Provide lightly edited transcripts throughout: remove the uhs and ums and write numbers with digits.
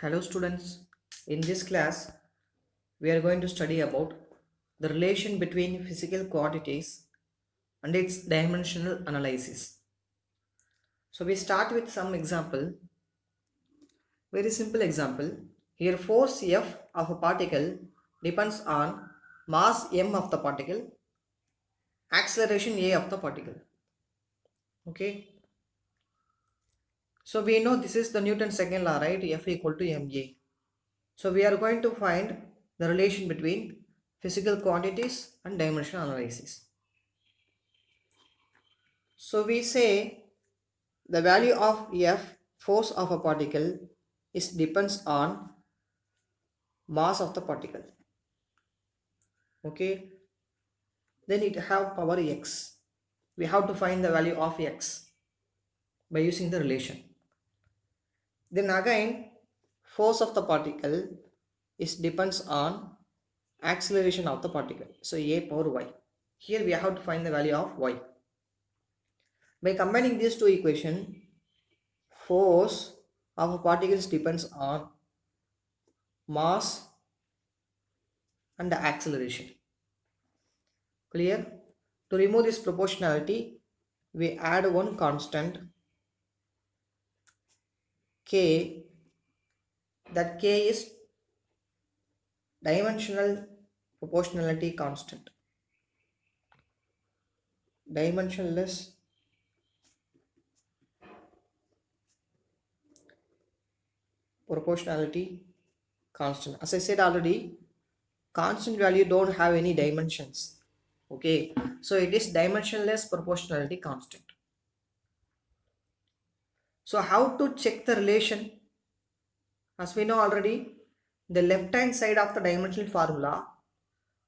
Hello students, in this class we are going to study about the relation between physical quantities and its dimensional analysis. So we start with some example, very simple example. Here force F of a particle depends on mass m of the particle, acceleration a of the particle. Okay, so we know this is the Newton's second law, right? F equal to ma. So we are going to find the relation between physical quantities and dimensional analysis. So we say the value of F, force of a particle, is depends on mass of the particle. Okay, then it have power x. We have to find the value of x by using the relation. Then again, force of the particle is depends on acceleration of the particle. So a power y. Here we have to find the value of y. By combining these two equations, force of a particle depends on mass and the acceleration. Clear? To remove this proportionality, we add one constant k. That k is dimensional proportionality constant. Dimensionless proportionality constant. As I said already, constant value don't have any dimensions. Okay, so it is dimensionless proportionality constant. So how to check the relation? As we know already, the left hand side of the dimensional formula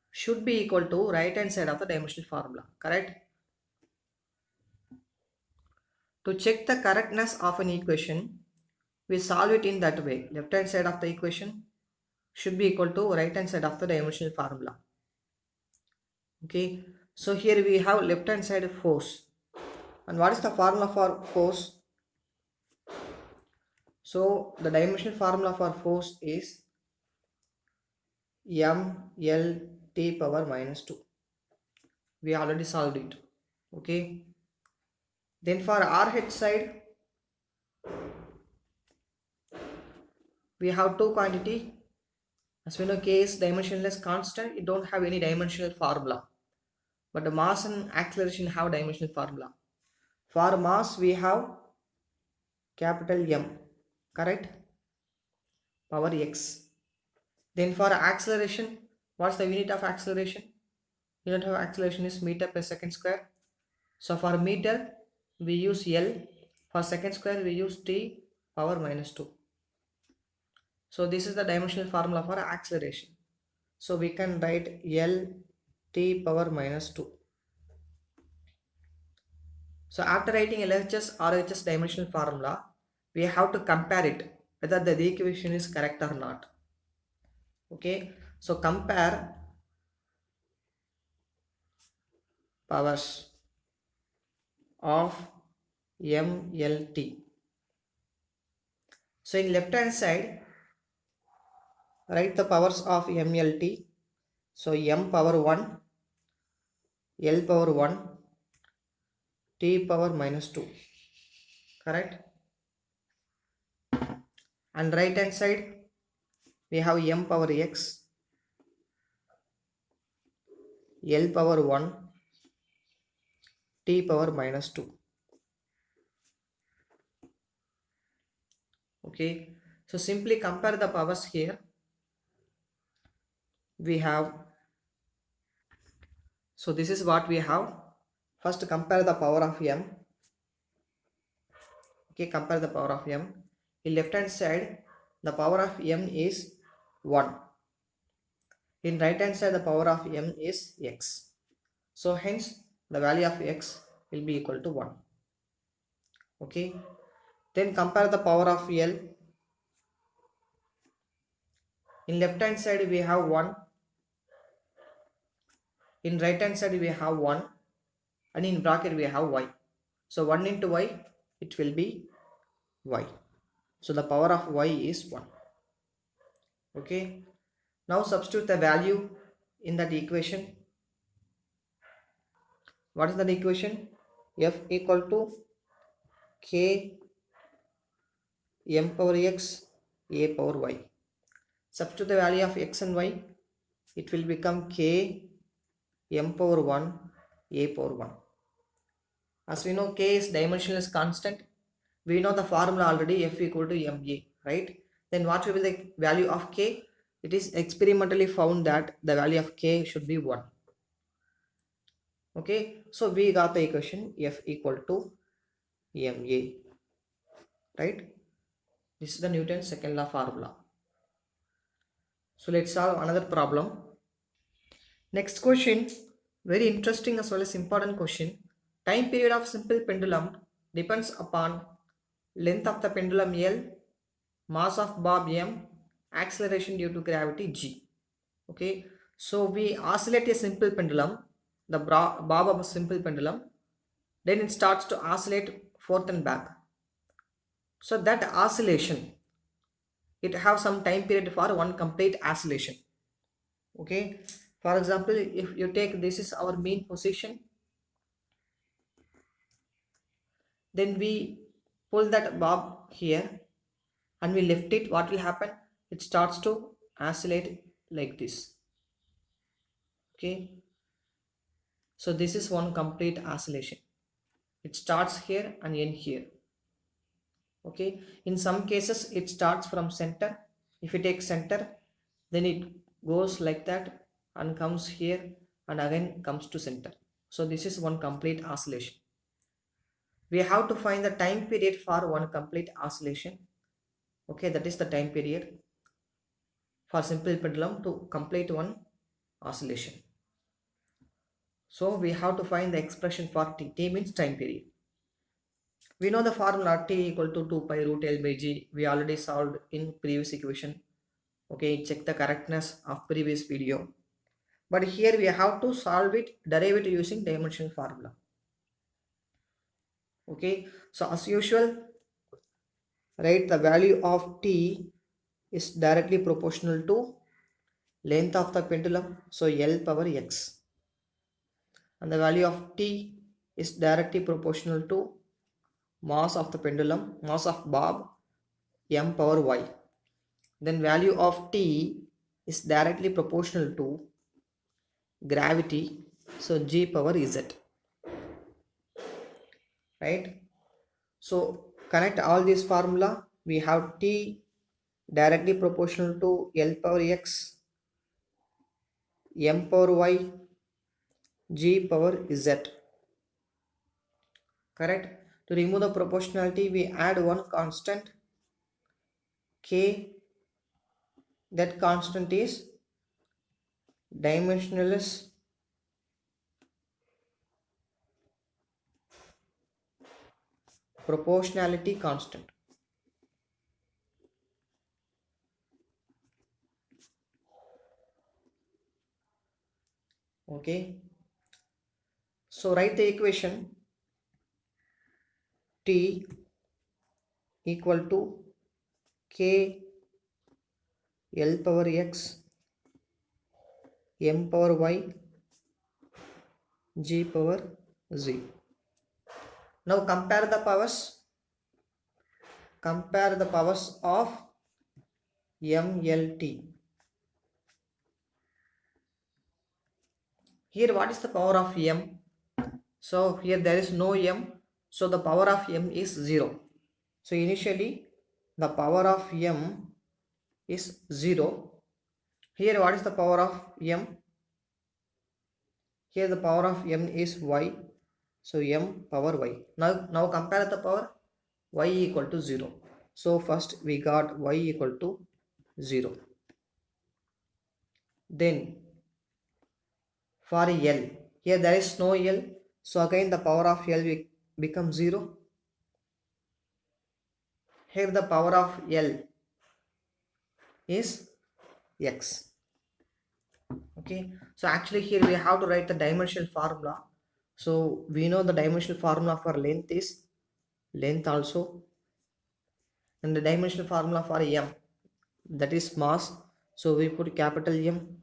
should be equal to right hand side of the dimensional formula, correct? To check the correctness of an equation, we solve it in that way. Left hand side of the equation should be equal to right hand side of the dimensional formula. Okay, so here we have left hand side force. And what is the formula for force? So the dimensional formula for force is mlt power minus 2. We already solved it. Okay, then for RH side we have two quantity. As we know, k is dimensionless constant. It don't have any dimensional formula, but the mass and acceleration have dimensional formula. For mass we have capital M, correct? Power x. Then for acceleration, what's the unit of acceleration? Unit of acceleration is meter per second square. So for meter we use L, for second square we use t power minus 2. So this is the dimensional formula for acceleration. So we can write L t power minus 2. So after writing LHS RHS dimensional formula, we have to compare it whether the equation is correct or not. Okay, so compare powers of MLT. So in left hand side, write the powers of MLT. So M power 1, L power 1, T power minus 2. Correct? And right hand side, we have M power x, L power 1, T power minus 2. Okay, so simply compare the powers here. We have, so this is what we have. First compare the power of M. Okay, compare the power of M. In left hand side, the power of M is 1. In right hand side, the power of M is x. So hence the value of x will be equal to 1. Okay, then compare the power of L. In left hand side we have 1, in right hand side we have 1, and in bracket we have y. So 1 into y, it will be y. So the power of y is 1. Okay, now substitute the value in that equation. What is that equation? F equal to k m power x a power y. Substitute the value of x and y, it will become k m power 1 a power 1. As we know, k is dimensionless constant. We know the formula already, f equal to ma, right? Then what will be the value of k? It is experimentally found that the value of k should be 1. Okay, so we got the equation f equal to ma, right? This is the Newton's second law formula. So let's solve another problem. Next question, very interesting as well as important question. Time period of simple pendulum depends upon length of the pendulum L, mass of bob M, acceleration due to gravity G. Okay, so we oscillate a simple pendulum, the bob of a simple pendulum, then it starts to oscillate forth and back. So that oscillation, it have some time period for one complete oscillation. Okay, for example, if you take this is our mean position, then we pull that bob here and we lift it, what will happen? It starts to oscillate like this. Okay, so this is one complete oscillation. It starts here and end here. Okay, in some cases it starts from center. If you take center, then it goes like that and comes here and again comes to center. So this is one complete oscillation. We have to find the time period for one complete oscillation. Okay, that is the time period for simple pendulum to complete one oscillation. So we have to find the expression for t. T means time period. We know the formula t equal to 2 pi root L by G. We already solved in previous equation. Okay, check the correctness of previous video. But here we have to solve it, derive it using dimensional formula. Okay, so as usual, write the value of t is directly proportional to length of the pendulum, so L power x, and the value of t is directly proportional to mass of the pendulum, mass of bob, m power y. Then value of t is directly proportional to gravity, so g power z, right? So connect all these formula. We have t directly proportional to L power x, m power y, g power z. Correct? To remove the proportionality, we add one constant k. That constant is dimensionless proportionality constant. Okay, so write the equation t equal to k L power x, m power y, g power z. Now compare the powers. Compare the powers of MLT. Here what is the power of m? So here there is no m, so the power of m is 0. So initially the power of m is 0. Here what is the power of m? Here the power of m is y, so m power y. Now compare the power, y equal to 0. So first we got y equal to 0. Then for L, here there is no L, so again the power of L will become 0. Here the power of L is x. Okay, so actually here we have to write the dimensional formula. So we know the dimensional formula for length is length also, and the dimensional formula for m, that is mass. So we put capital M.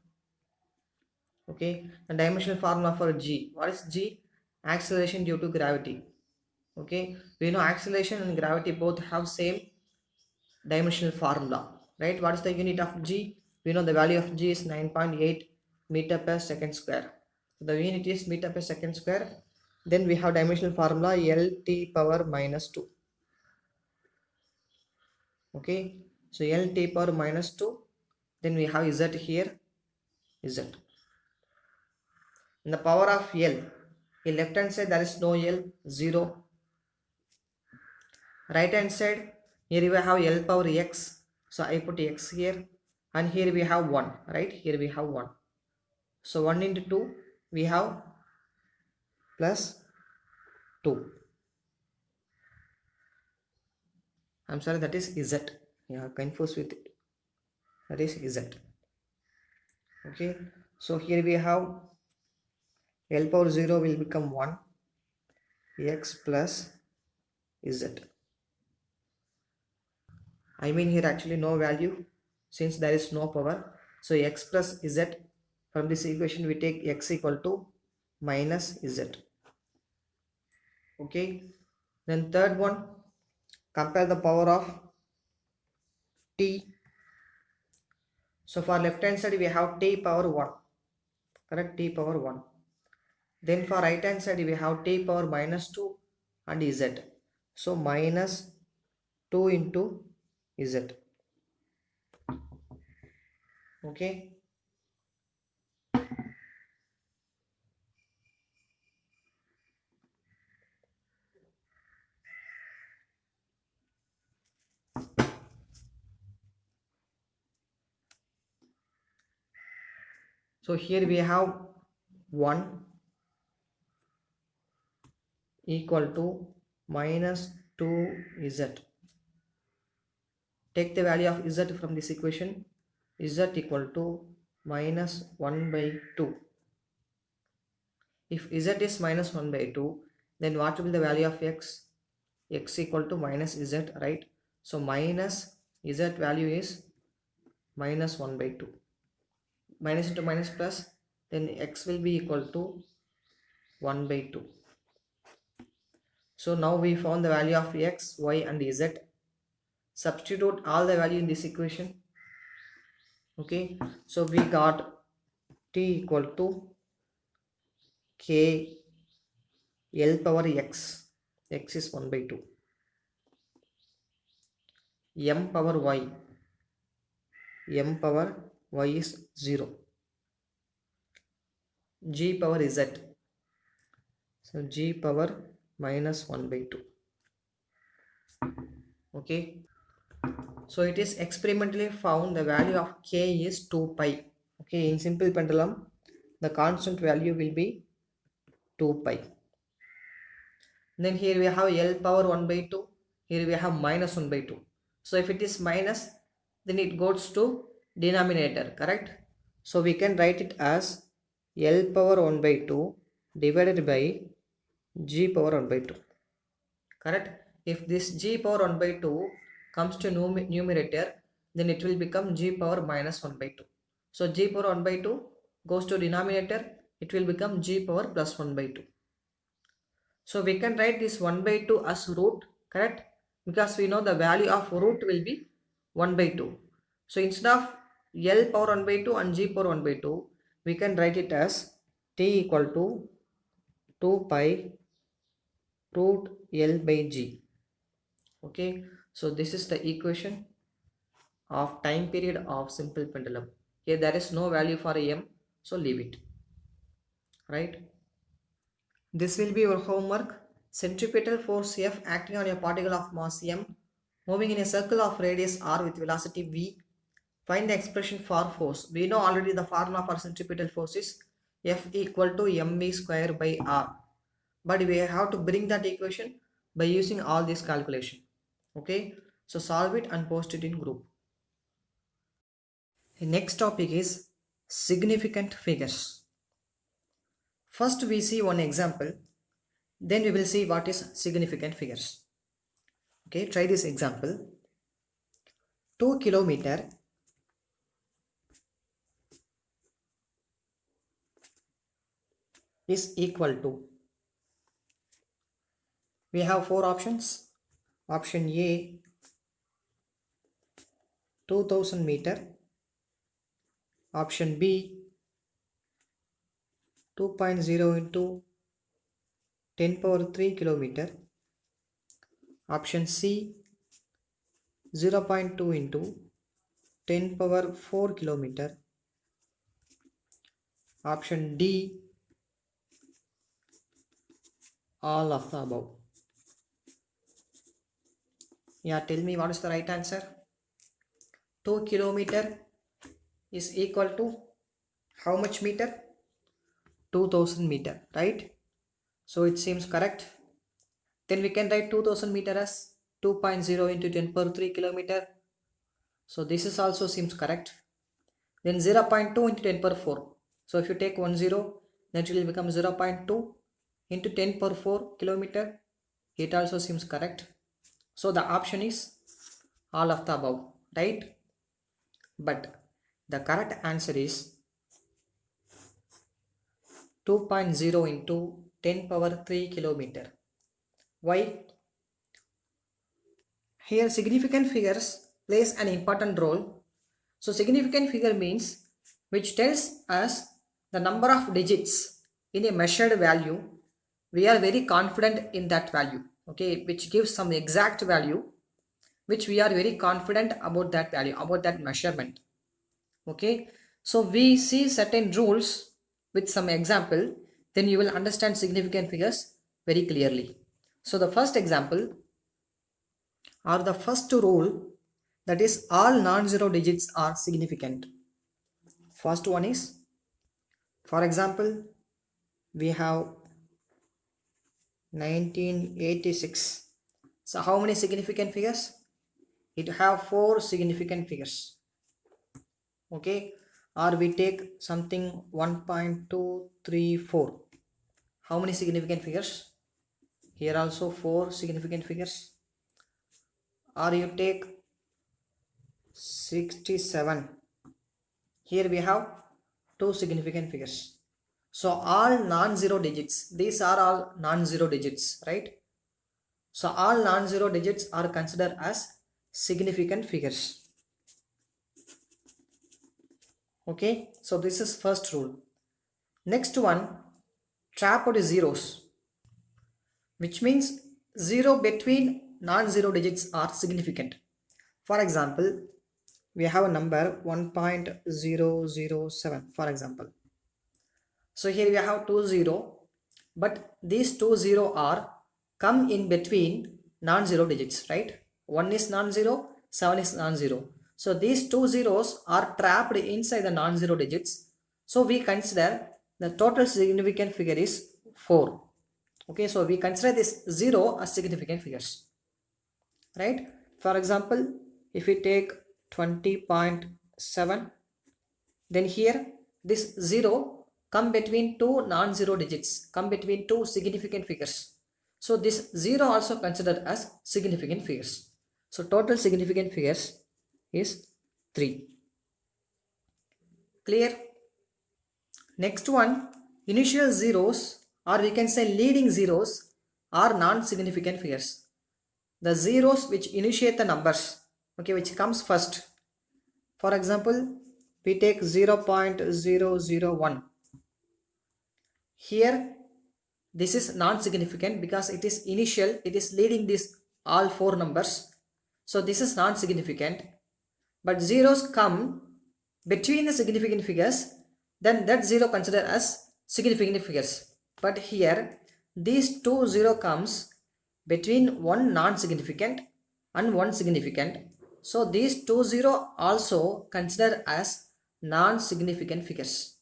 Okay, the dimensional formula for G. What is G? Acceleration due to gravity. Okay, we know acceleration and gravity both have same dimensional formula, right? What is the unit of G? We know the value of G is 9.8 meter per second square. The unit is meter per second square. Then we have dimensional formula LT power minus 2. Okay, so LT power minus 2. Then we have Z here, Z. In the power of L, in left hand side there is no L, 0. Right hand side, here we have L power X. So I put X here, and here we have 1, right? Here we have 1. So 1 into 2, we have plus 2. I'm sorry, that is Z. Yeah, confused with it. That is Z. Okay, so here we have L power 0 will become 1, X plus Z. I mean here actually no value since there is no power. So X plus Z, from this equation we take X equal to minus Z. Okay, then third one, compare the power of T. So for left hand side we have T power 1, correct? T power 1. Then for right hand side we have T power minus 2 and Z. So minus 2 into Z. Okay. So here we have 1 equal to minus 2Z. Take the value of Z from this equation. Z equal to minus 1 by 2. If Z is minus 1 by 2, then what will be the value of X? X equal to minus Z, right? So minus Z value is minus 1 by 2. Minus into minus plus, then X will be equal to 1 by 2. So now we found the value of X, Y and Z. Substitute all the value in this equation. Okay, so we got T equal to K L power X. X is 1 by 2. M power Y. M power Y is 0. G power Z. So G power minus 1 by 2. Okay. So it is experimentally found the value of K is 2 pi. Okay, in simple pendulum, the constant value will be 2 pi. Then here we have L power 1 by 2. Here we have minus 1 by 2. So if it is minus, then it goes to denominator, correct? So we can write it as L power 1 by 2 divided by G power 1 by 2. Correct? If this G power 1 by 2 comes to numerator, then it will become G power minus 1 by 2. So G power 1 by 2 goes to denominator, it will become G power plus 1 by 2. So we can write this 1 by 2 as root, correct? Because we know the value of root will be 1 by 2. So instead of L power 1 by 2 and G power 1 by 2, we can write it as T equal to 2 pi root L by G. Okay, so this is the equation of time period of simple pendulum. Here there is no value for M, so leave it, right? This will be your homework. Centripetal force F acting on a particle of mass M moving in a circle of radius r with velocity v. Find the expression for force. We know already the formula for centripetal force is F equal to mv square by r. But we have to bring that equation by using all this calculation. Okay, so solve it and post it in group. The next topic is significant figures. First we see one example, then we will see what is significant figures. Okay, try this example. 2 kilometer is equal to, we have four options. Option A 2000 meter, option B 2.0 into 10 power 3 kilometer, option C 0.2 into 10 power 4 kilometer, option D all of the above. Yeah, tell me what is the right answer. 2 kilometer is equal to how much meter? 2000 meter, right? So it seems correct. Then we can write 2000 meter as 2.0 into 10 per 3 kilometer. So this is also seems correct. Then 0.2 into 10 per 4. So if you take 1 0, then it will become 0.2 into 10 per 4 kilometer. It also seems correct. So the option is all of the above, right? But the correct answer is 2.0 into 10 power 3 kilometer. Why? Here significant figures plays an important role. So significant figure means which tells us the number of digits in a measured value. We are very confident in that value, okay, which gives some exact value which we are very confident about that value, about that measurement. Okay, so we see certain rules with some example, then you will understand significant figures very clearly. So the first example or the first rule, that is all non-zero digits are significant. First one is, for example, we have 1986. So how many significant figures? It have four significant figures. Okay, or we take something 1.234. How many significant figures? Here also four significant figures. Or you take 67. Here we have two significant figures. So all non-zero digits, these are all non-zero digits, right? So all non-zero digits are considered as significant figures. Okay, so this is first rule. Next one, trapped zeros, which means zero between non-zero digits are significant. For example, we have a number 1.007, for example. So here we have 20, but these 20 are come in between non-zero digits, right? 1 is non-zero, 7 is non-zero. So these two zeros are trapped inside the non-zero digits. So we consider the total significant figure is 4. Okay, so we consider this 0 as significant figures, right? For example, if we take 20.7, then here this 0 come between two non-zero digits, come between two significant figures. So this 0 also considered as significant figures. So total significant figures is 3. Clear? Next one, initial zeros, or we can say leading zeros, are non-significant figures. The zeros which initiate the numbers, okay, which comes first. For example, we take 0.001. Here this is non-significant because it is initial, it is leading these all four numbers. So this is non-significant. But zeros come between the significant figures, then that 0 considered as significant figures. But here these two 0 comes between one non-significant and one significant. So these two 0 also considered as non-significant figures.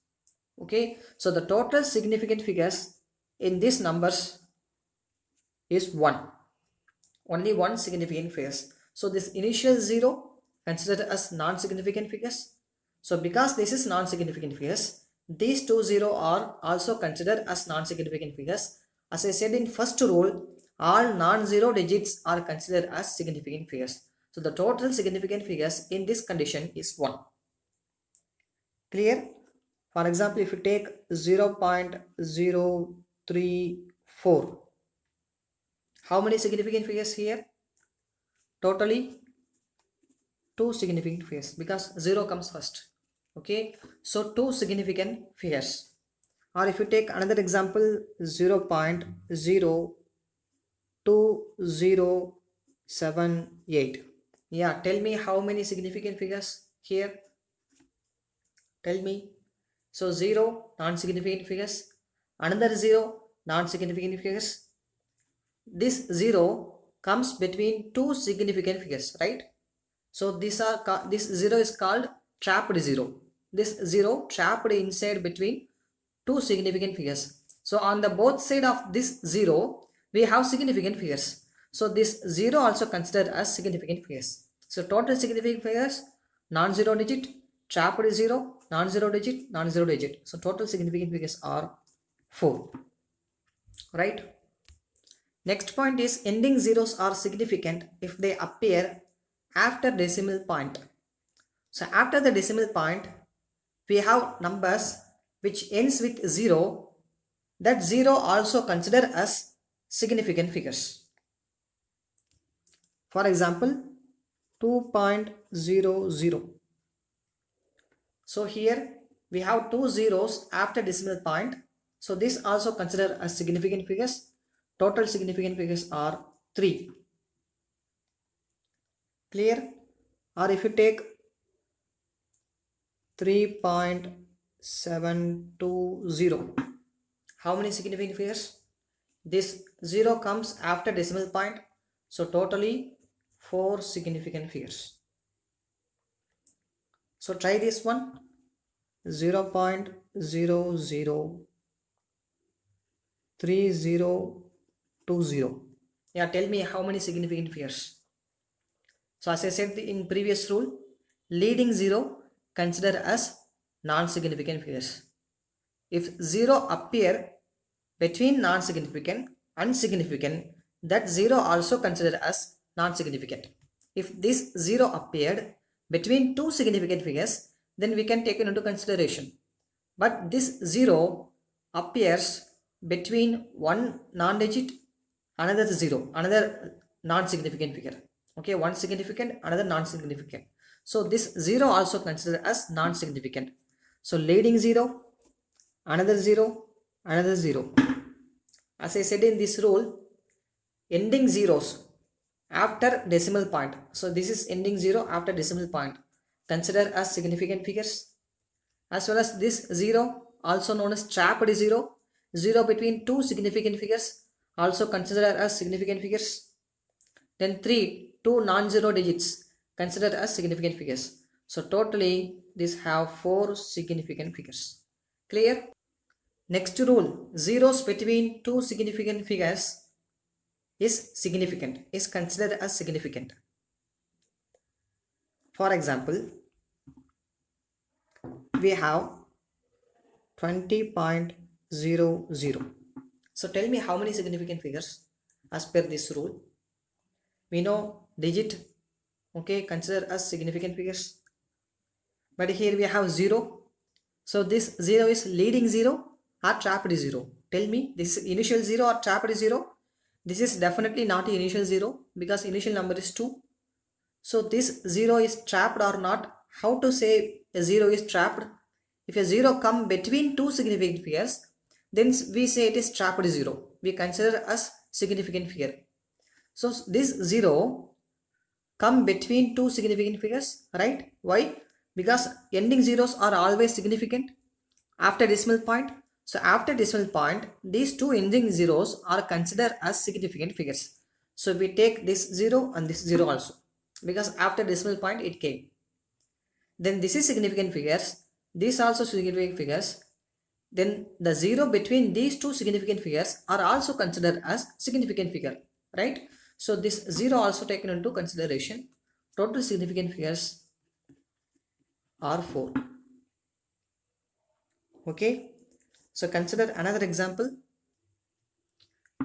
Okay, so the total significant figures in these numbers is 1. Only one significant figures. So this initial 0 considered as non-significant figures. So because this is non-significant figures, these two 0 are also considered as non-significant figures. As I said in first rule, all non-zero digits are considered as significant figures. So the total significant figures in this condition is 1. Clear? For example, if you take 0.034, how many significant figures here? Totally 2 significant figures because 0 comes first. Okay, so 2 significant figures. Or if you take another example, 0.02078. Yeah, tell me how many significant figures here? Tell me. So 0 non-significant figures, another 0 non-significant figures. This 0 comes between two significant figures, right? So this 0 is called trapped 0. This 0 trapped inside between two significant figures. So on the both side of this 0, we have significant figures. So this 0 also considered as significant figures. So total significant figures, non-zero digit, trapped 0, non-zero digit, non-zero digit. So total significant figures are 4. Right? Next point is ending zeros are significant if they appear after decimal point. So after the decimal point, we have numbers which ends with 0. That 0 also considered as significant figures. For example, 2.00. So here we have two zeros after decimal point. So this also considered as significant figures. Total significant figures are 3. Clear? Or if you take 3.720, how many significant figures? This 0 comes after decimal point, so totally 4 significant figures. So try this one, 0.003020. Yeah, tell me how many significant figures. So as I said in previous rule, leading 0 consider as non-significant figures. If 0 appear between non-significant and significant, that 0 also considered as non-significant. If this 0 appeared between two significant figures, then we can take it into consideration. But this 0 appears between one non-digit, another 0, another non-significant figure. Okay, one significant, another non-significant. So this 0 also considered as non-significant. So leading 0, another 0, another 0. As I said in this rule, ending zeros after decimal point. So this is ending 0 after decimal point. Consider as significant figures. As well as this 0, also known as trapped 0. 0 between two significant figures, also considered as significant figures. Then 3, two non-zero digits, considered as significant figures. So totally these have 4 significant figures. Clear? Next rule, zeros between two significant figures is significant, is considered as significant. For example, we have 20.00. So tell me how many significant figures as per this rule. We know digit, okay, consider as significant figures. But here we have 0. So this 0 is leading 0 or trapped 0. Tell me, this is initial 0 or trapped 0? This is definitely not initial 0 because initial number is 2. So this 0 is trapped or not? How to say a 0 is trapped? If a 0 come between two significant figures, then we say it is trapped 0. We consider as significant figure. So this 0 come between two significant figures, right? Why? Because ending zeros are always significant after decimal point. So after decimal point, these two ending zeros are considered as significant figures. So we take this 0 and this 0 also because after decimal point it came. Then this is significant figures. These also significant figures. Then the 0 between these two significant figures are also considered as significant figure, right? So this 0 also taken into consideration. Total significant figures are 4. Okay, so consider another example.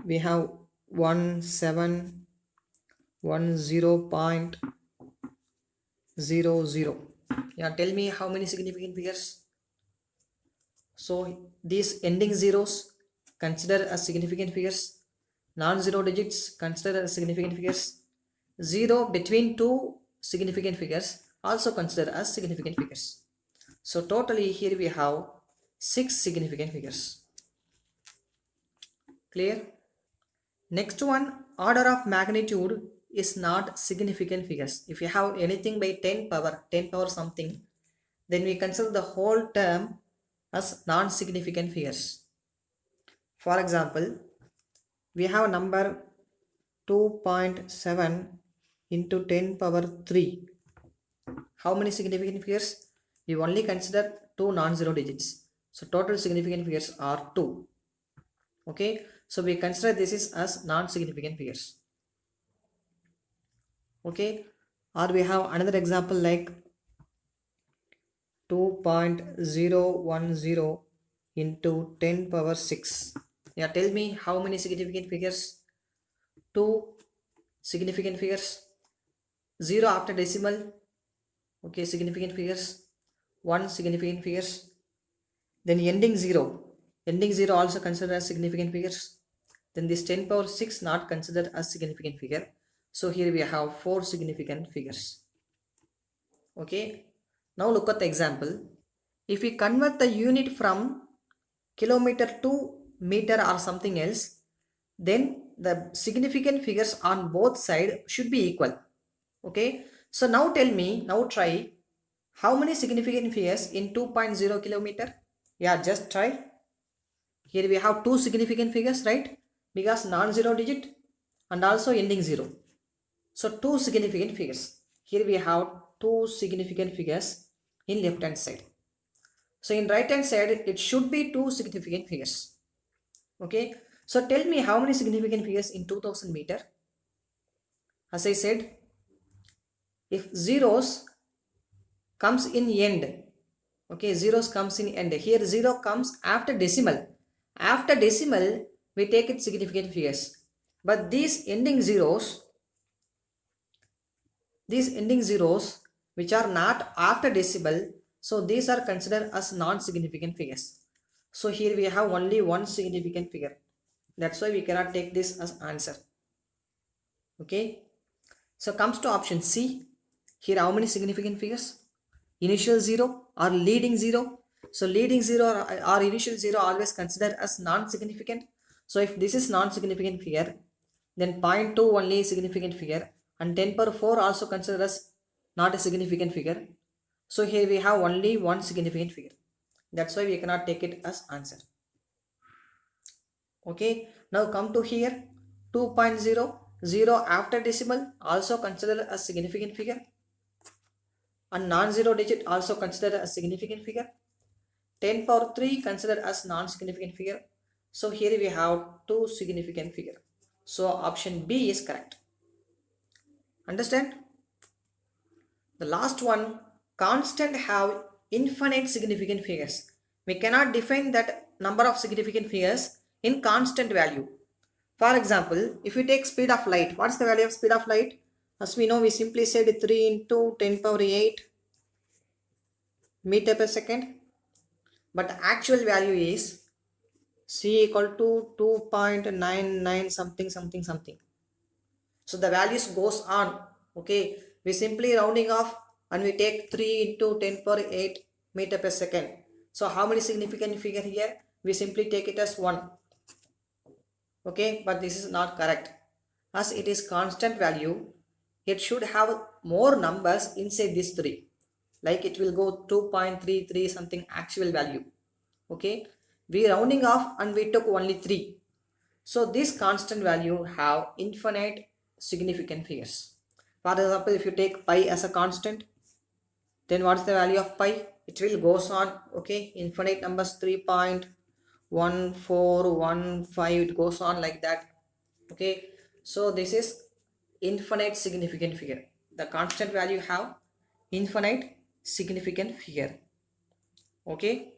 We have 1710.00. Yeah, tell me how many significant figures. So these ending zeros consider as significant figures, non-zero digits consider as significant figures, zero between two significant figures also consider as significant figures. So totally here we have 6 significant figures. Clear? Next one, order of magnitude is not significant figures. If you have anything by 10 power something, then we consider the whole term as non-significant figures. For example, we have number 2.7 into 10 power 3. How many significant figures? We only consider two non-zero digits. So total significant figures are 2. Okay, so we consider this is as non-significant figures. Okay, or we have another example like 2.010 into 10 power 6. Yeah, tell me how many significant figures? 2 significant figures, 0 after decimal, okay, significant figures, 1 significant figures, then ending 0 also considered as significant figures, then this 10 power 6 not considered as significant figure. So here we have 4 significant figures. Okay, now look at the example. If we convert the unit from kilometer to meter or something else, then the significant figures on both sides should be equal. Okay, so now tell me, now try how many significant figures in 2.0 kilometer. Yeah, just try. Here we have two significant figures, right? Because non-zero digit and also ending 0. So two significant figures. Here we have two significant figures in left hand side. So in right hand side, it should be two significant figures. Okay. So tell me how many significant figures in 2000 meter. As I said, if zeros comes in end, okay, zeros comes in end. Here 0 comes after decimal. After decimal, we take it significant figures. But these ending zeros which are not after decimal, so these are considered as non-significant figures. So here we have only one significant figure. That's why we cannot take this as answer. Okay. So comes to option C. Here how many significant figures? Initial 0 or leading 0. So leading 0 or initial 0 always considered as non-significant. So if this is non-significant figure, then 0.2 only is significant figure, and 10 power 4 also considered as not a significant figure. So here we have only one significant figure. That's why we cannot take it as answer. Okay, now come to here 2.0, 0 after decimal also considered as significant figure, and non-zero digit also considered as significant figure. 10 power 3 considered as non-significant figure. So here we have two significant figure. So option B is correct. Understand? The last one, constant have infinite significant figures. We cannot define that number of significant figures in constant value. For example, if we take speed of light, what's the value of speed of light? As we know, we simply said 3 into 10 power 8 meter per second. But the actual value is C equal to 2.99 something something something. So the values goes on. Okay, we simply rounding off and we take 3 into 10 power 8 meter per second. So how many significant figure here? We simply take it as 1. Okay, but this is not correct. As it is constant value, it should have more numbers inside this 3. Like it will go 2.33 something actual value. Okay, we rounding off and we took only 3. So this constant value have infinite significant figures. For example, if you take pi as a constant, then what's the value of pi? It will goes on, okay, infinite numbers 3.1415, it goes on like that. Okay, so this is infinite significant figure. The constant value have infinite significant figure. Okay.